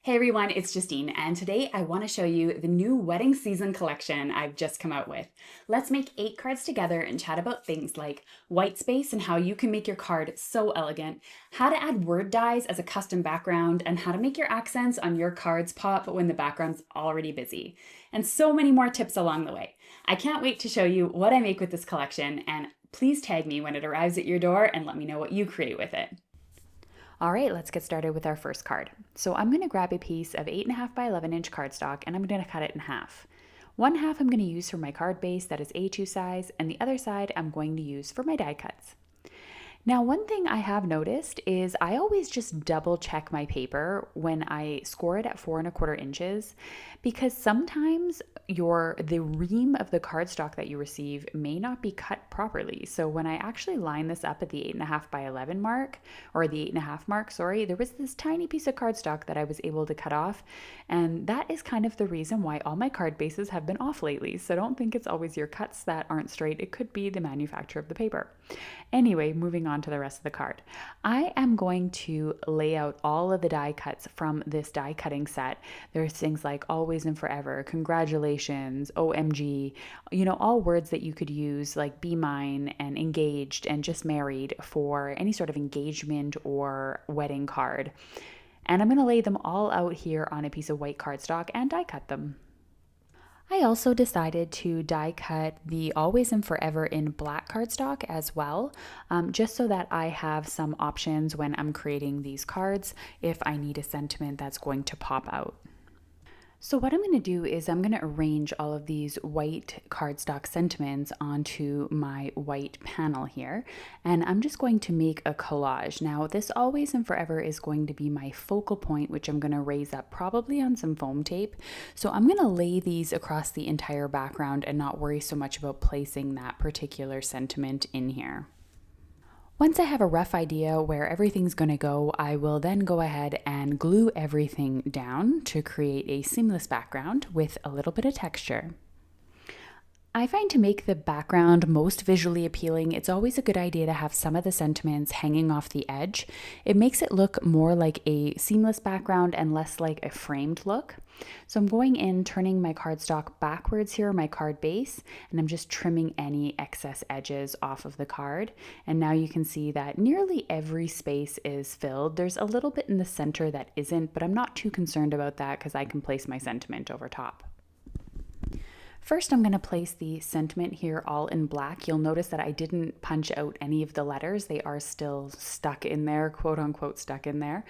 Hey everyone, it's Justine, and today I want to show you the new wedding season collection I've just come out with. Let's make 8 cards together and chat about things like white space and how you can make your card so elegant, how to add word dyes as a custom background, and how to make your accents on your cards pop when the background's already busy, and so many more tips along the way. I can't wait to show you what I make with this collection, and please tag me when it arrives at your door and let me know what you create with it. All right, let's get started with our first card. So I'm going to grab a piece of 8.5 by 11 inch cardstock and I'm going to cut it in half. One half I'm going to use for my card base that is A2 size, and the other side I'm going to use for my die cuts. Now, one thing I have noticed is I always just double check my paper when I score it at 4.25 inches, because sometimes the ream of the cardstock that you receive may not be cut properly. So when I actually line this up at the 8.5 by 11 mark, or the 8.5 mark, sorry, there was this tiny piece of cardstock that I was able to cut off, and that is kind of the reason why all my card bases have been off lately. So don't think it's always your cuts that aren't straight. It could be the manufacturer of the paper. Anyway, moving on to the rest of the card. I am going to lay out all of the die cuts from this die cutting set. There's things like always and forever, congratulations, OMG, all words that you could use like be mine and engaged and just married for any sort of engagement or wedding card. And I'm going to lay them all out here on a piece of white cardstock and die cut them. I also decided to die cut the Always and Forever in black cardstock as well, just so that I have some options when I'm creating these cards if I need a sentiment that's going to pop out. So what I'm going to do is I'm going to arrange all of these white cardstock sentiments onto my white panel here, and I'm just going to make a collage. Now this Always and Forever is going to be my focal point, which I'm going to raise up probably on some foam tape. So I'm going to lay these across the entire background and not worry so much about placing that particular sentiment in here. Once I have a rough idea where everything's going to go, I will then go ahead and glue everything down to create a seamless background with a little bit of texture. I find to make the background most visually appealing, it's always a good idea to have some of the sentiments hanging off the edge. It makes it look more like a seamless background and less like a framed look. So I'm going in, turning my cardstock backwards here, my card base, and I'm just trimming any excess edges off of the card. And now you can see that nearly every space is filled. There's a little bit in the center that isn't, but I'm not too concerned about that because I can place my sentiment over top. First, I'm going to place the sentiment here all in black. You'll notice that I didn't punch out any of the letters. They are still stuck in there, quote unquote stuck in there.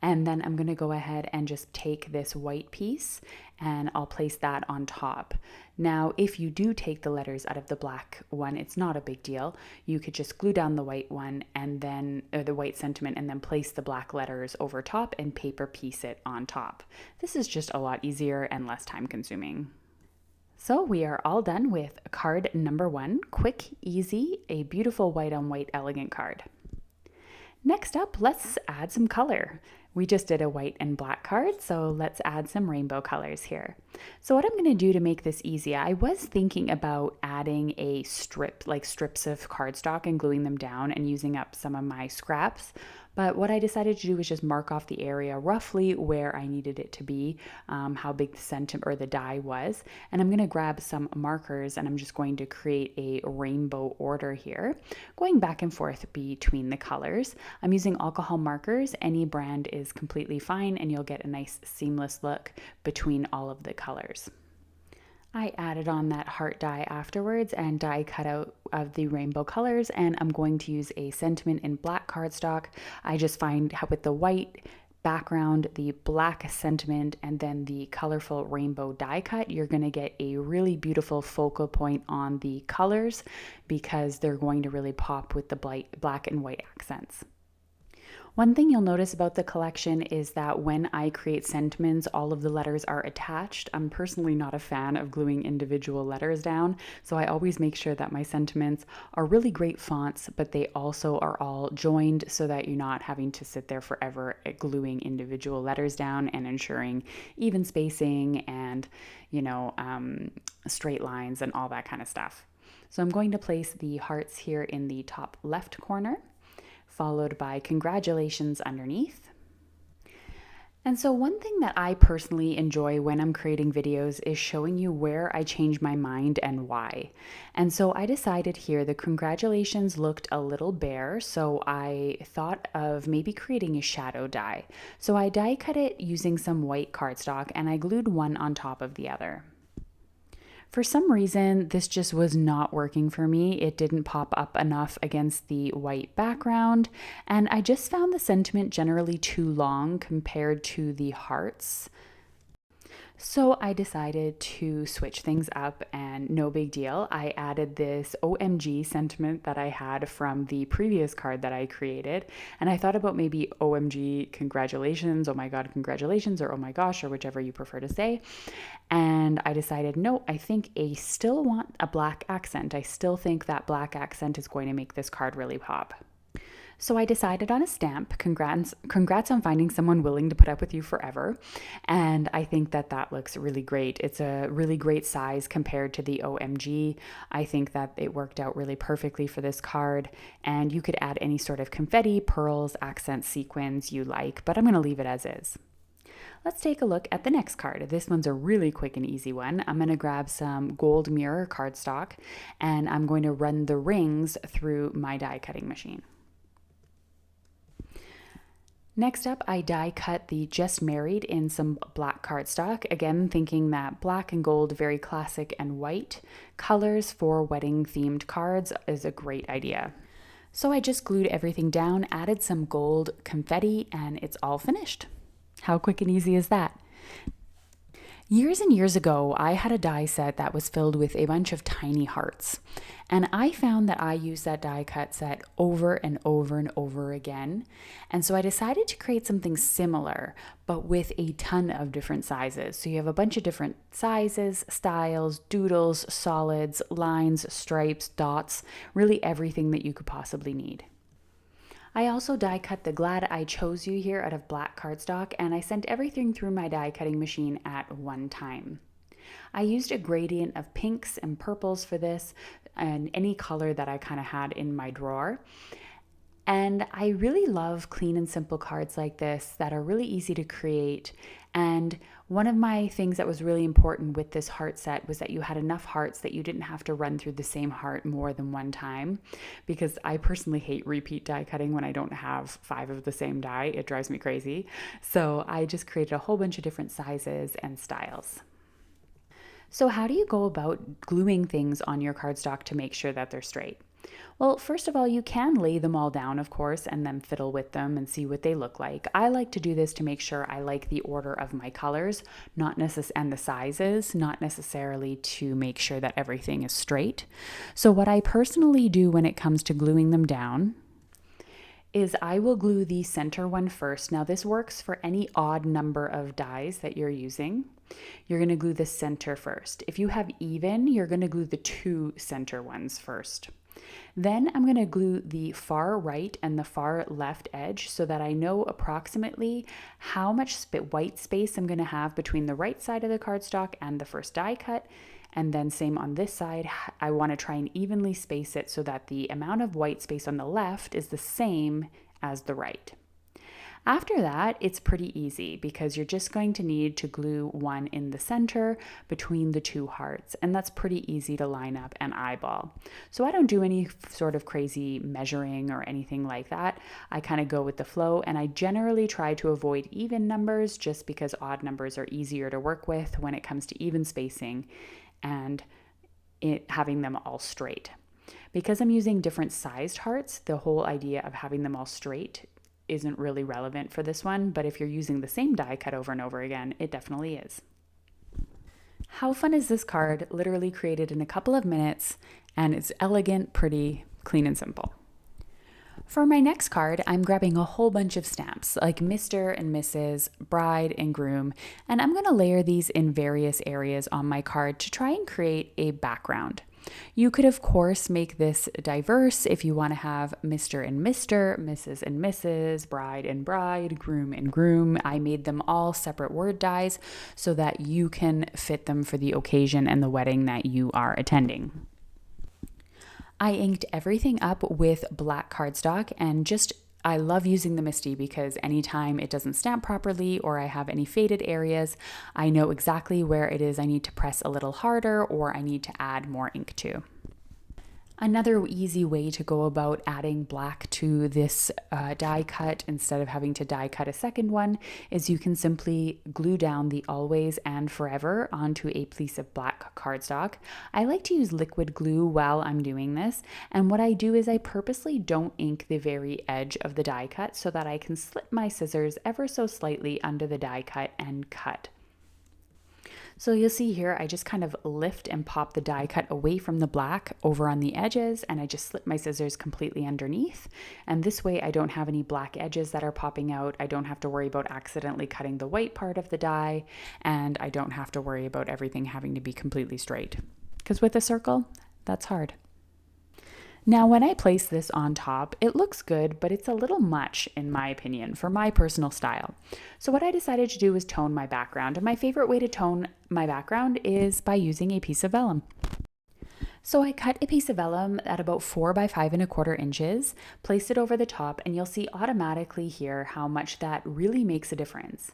And then I'm going to go ahead and just take this white piece and I'll place that on top. Now, if you do take the letters out of the black one, it's not a big deal. You could just glue down the white one and then the white sentiment and then place the black letters over top and paper piece it on top. This is just a lot easier and less time consuming. So we are all done with card number 1, quick, easy, a beautiful white on white elegant card. Next up, let's add some color. We just did a white and black card, so let's add some rainbow colors here. So what I'm going to do to make this easy, I was thinking about adding a strips of cardstock and gluing them down and using up some of my scraps. But what I decided to do was just mark off the area roughly where I needed it to be, how big the sentiment or the die was. And I'm going to grab some markers and I'm just going to create a rainbow order here, going back and forth between the colors. I'm using alcohol markers. Any brand is completely fine and you'll get a nice seamless look between all of the colors. I added on that heart die afterwards and die cut out of the rainbow colors, and I'm going to use a sentiment in black cardstock. I just find how with the white background, the black sentiment, and then the colorful rainbow die cut, you're going to get a really beautiful focal point on the colors because they're going to really pop with the black and white accents. One thing you'll notice about the collection is that when I create sentiments, all of the letters are attached. I'm personally not a fan of gluing individual letters down, so I always make sure that my sentiments are really great fonts, but they also are all joined so that you're not having to sit there forever at gluing individual letters down and ensuring even spacing and, straight lines and all that kind of stuff. So I'm going to place the hearts here in the top left corner, followed by congratulations underneath. And so one thing that I personally enjoy when I'm creating videos is showing you where I change my mind and why. And so I decided here the congratulations looked a little bare, so I thought of maybe creating a shadow die. So I die cut it using some white cardstock and I glued one on top of the other. For some reason, this just was not working for me. It didn't pop up enough against the white background, and I just found the sentiment generally too long compared to the hearts. So I decided to switch things up, and no big deal. I added this OMG sentiment that I had from the previous card that I created. And I thought about maybe OMG, congratulations, oh my God, congratulations, or oh my gosh, or whichever you prefer to say. And I decided, no, I think I still want a black accent. I still think that black accent is going to make this card really pop. So I decided on a stamp. Congrats on finding someone willing to put up with you forever. And I think that that looks really great. It's a really great size compared to the OMG. I think that it worked out really perfectly for this card. And you could add any sort of confetti, pearls, accent, sequins you like, but I'm going to leave it as is. Let's take a look at the next card. This one's a really quick and easy one. I'm going to grab some gold mirror cardstock and I'm going to run the rings through my die cutting machine. Next up, I die cut the Just Married in some black cardstock, again thinking that black and gold, very classic and white colors for wedding themed cards is a great idea. So I just glued everything down, added some gold confetti, and it's all finished. How quick and easy is that? Years and years ago, I had a die set that was filled with a bunch of tiny hearts. And I found that I used that die cut set over and over and over again. And so I decided to create something similar, but with a ton of different sizes. So you have a bunch of different sizes, styles, doodles, solids, lines, stripes, dots, really everything that you could possibly need. I also die cut the Glad I Chose You here out of black cardstock, and I sent everything through my die cutting machine at one time. I used a gradient of pinks and purples for this and any color that I kind of had in my drawer. And I really love clean and simple cards like this that are really easy to create. And one of my things that was really important with this heart set was that you had enough hearts that you didn't have to run through the same heart more than one time, because I personally hate repeat die cutting when I don't have 5 of the same die. It drives me crazy. So I just created a whole bunch of different sizes and styles. So how do you go about gluing things on your cardstock to make sure that they're straight? Well, first of all, you can lay them all down, of course, and then fiddle with them and see what they look like. I like to do this to make sure I like the order of my colors, and the sizes, not necessarily to make sure that everything is straight. So what I personally do when it comes to gluing them down is I will glue the center one first. Now this works for any odd number of dies that you're using. You're going to glue the center first. If you have even, you're going to glue the 2 center ones first. Then I'm going to glue the far right and the far left edge so that I know approximately how much white space I'm going to have between the right side of the cardstock and the first die cut. And then same on this side, I want to try and evenly space it so that the amount of white space on the left is the same as the right. After that, it's pretty easy because you're just going to need to glue one in the center between the 2 hearts, and that's pretty easy to line up and eyeball. So I don't do any sort of crazy measuring or anything like that. I kind of go with the flow, and I generally try to avoid even numbers just because odd numbers are easier to work with when it comes to even spacing and having them all straight. Because I'm using different sized hearts, the whole idea of having them all straight isn't really relevant for this one, but if you're using the same die cut over and over again, it definitely is. How fun is this card? Literally created in a couple of minutes, and it's elegant, pretty, clean and simple. For my next card, I'm grabbing a whole bunch of stamps like Mr. and Mrs., Bride and Groom, and I'm going to layer these in various areas on my card to try and create a background. You could, of course, make this diverse if you want to have Mr. and Mr., Mrs. and Mrs., Bride and Bride, Groom and Groom. I made them all separate word dies so that you can fit them for the occasion and the wedding that you are attending. I inked everything up with black cardstock and just I love using the MISTI because anytime it doesn't stamp properly or I have any faded areas, I know exactly where it is I need to press a little harder or I need to add more ink to. Another easy way to go about adding black to this die cut instead of having to die cut a second one is you can simply glue down the always and forever onto a piece of black cardstock. I like to use liquid glue while I'm doing this, and what I do is I purposely don't ink the very edge of the die cut so that I can slip my scissors ever so slightly under the die cut and cut. So you'll see here, I just kind of lift and pop the die cut away from the black over on the edges, and I just slip my scissors completely underneath. And this way I don't have any black edges that are popping out. I don't have to worry about accidentally cutting the white part of the die, and I don't have to worry about everything having to be completely straight. Because with a circle, that's hard. Now, when I place this on top, it looks good, but it's a little much, in my opinion, for my personal style. So what I decided to do was tone my background. And my favorite way to tone my background is by using a piece of vellum. So I cut a piece of vellum at about 4 by 5¼ inches, placed it over the top, and you'll see automatically here how much that really makes a difference.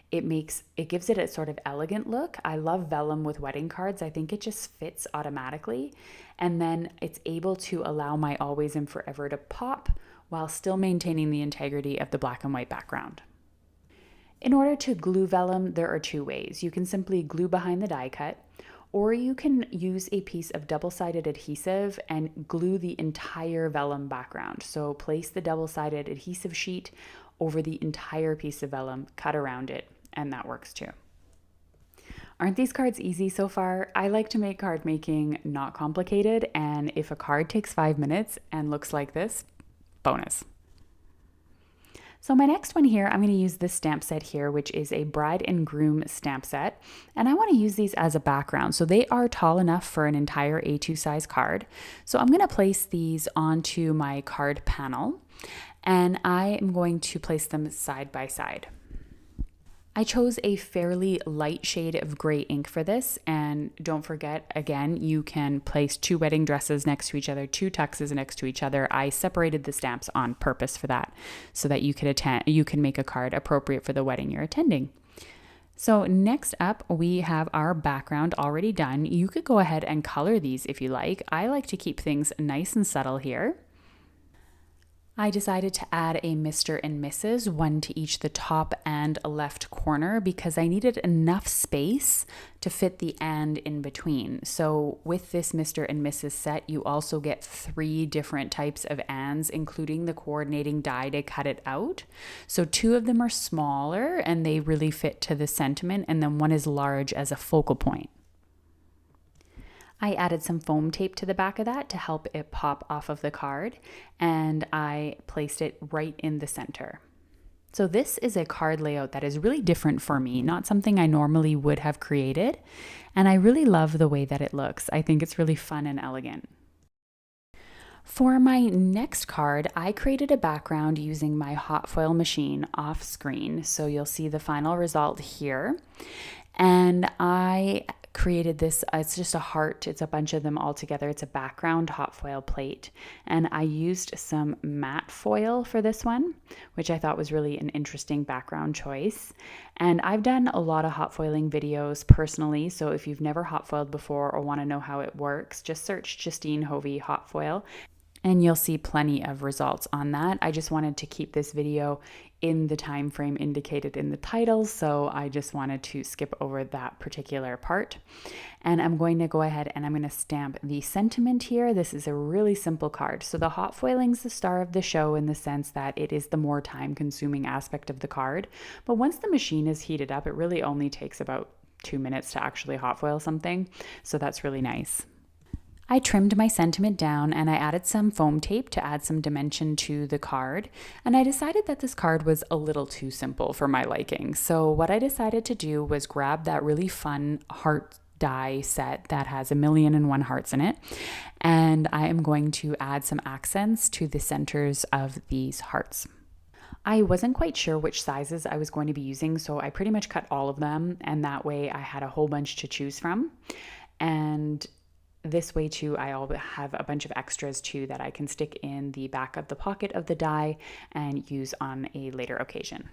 It gives it a sort of elegant look. I love vellum with wedding cards. I think it just fits automatically. And then it's able to allow my always and forever to pop while still maintaining the integrity of the black and white background. In order to glue vellum, there are 2 ways. You can simply glue behind the die cut, or you can use a piece of double-sided adhesive and glue the entire vellum background. So place the double-sided adhesive sheet over the entire piece of vellum, cut around it, and that works too. Aren't these cards easy so far? I like to make card making not complicated, and if a card takes 5 minutes and looks like this, bonus. So my next one here, I'm going to use this stamp set here, which is a bride and groom stamp set. And I want to use these as a background. So they are tall enough for an entire A2 size card. So I'm going to place these onto my card panel, and I am going to place them side by side. I chose a fairly light shade of gray ink for this, and don't forget, again, you can place 2 wedding dresses next to each other, 2 tuxes next to each other. I separated the stamps on purpose for that, so that you can make a card appropriate for the wedding you're attending. So next up, we have our background already done. You could go ahead and color these if you like. I like to keep things nice and subtle here. I decided to add a Mr. and Mrs., one to each the top and left corner, because I needed enough space to fit the and in between. So with this Mr. and Mrs. set, you also get 3 different types of ands, including the coordinating die to cut it out. So 2 of them are smaller and they really fit to the sentiment, and then one is large as a focal point. I added some foam tape to the back of that to help it pop off of the card, and I placed it right in the center. So this is a card layout that is really different for me, not something I normally would have created, and I really love the way that it looks. I think it's really fun and elegant. For my next card, I created a background using my hot foil machine off screen, so you'll see the final result here. And I created this, it's just a heart, it's a bunch of them all together. It's a background hot foil plate, and I used some matte foil for this one, which I thought was really an interesting background choice. And I've done a lot of hot foiling videos personally, so if you've never hot foiled before or want to know how it works, just search Justine Hovey hot foil and you'll see plenty of results on that. I just wanted to keep this video in the time frame indicated in the title, so I just wanted to skip over that particular part. And I'm going to go ahead and I'm going to stamp the sentiment here. This is a really simple card. So the hot foiling's the star of the show in the sense that it is the more time consuming aspect of the card. But once the machine is heated up, it really only takes about 2 minutes to actually hot foil something. So that's really nice. I trimmed my sentiment down and I added some foam tape to add some dimension to the card. And I decided that this card was a little too simple for my liking. So what I decided to do was grab that really fun heart die set that has 1,000,001 hearts in it. And I am going to add some accents to the centers of these hearts. I wasn't quite sure which sizes I was going to be using, so I pretty much cut all of them. And that way I had a whole bunch to choose from. And This way too, I'll have a bunch of extras too that I can stick in the back of the pocket of the die and use on a later occasion.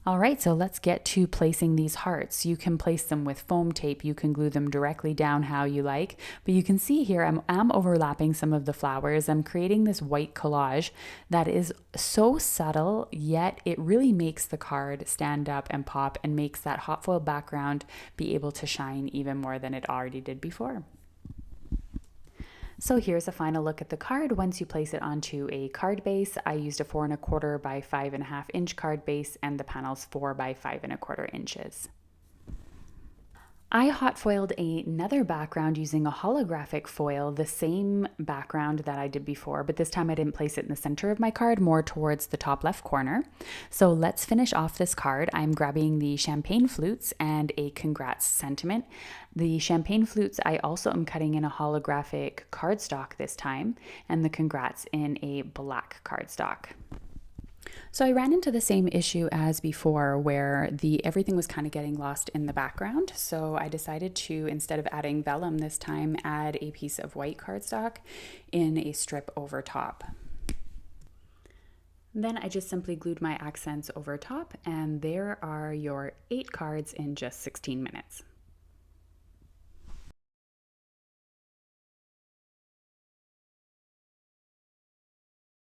All right, so let's get to placing these hearts. You can place them with foam tape. You can glue them directly down how you like, but you can see here I'm overlapping some of the flowers. I'm creating this white collage that is so subtle, yet it really makes the card stand up and pop and makes that hot foil background be able to shine even more than it already did before. So here's a final look at the card. Once you place it onto a card base, I used a 4¼ by 5½ inch card base and the panels 4 by 5¼ inches. I hot foiled another background using a holographic foil, the same background that I did before, but this time I didn't place it in the center of my card, more towards the top left corner. So let's finish off this card. I'm grabbing the champagne flutes and a congrats sentiment. The champagne flutes I also am cutting in a holographic cardstock this time, and the congrats in a black cardstock. So I ran into the same issue as before where everything was kind of getting lost in the background. So I decided to, instead of adding vellum this time, add a piece of white cardstock in a strip over top. Then I just simply glued my accents over top, and there are your 8 cards in just 16 minutes.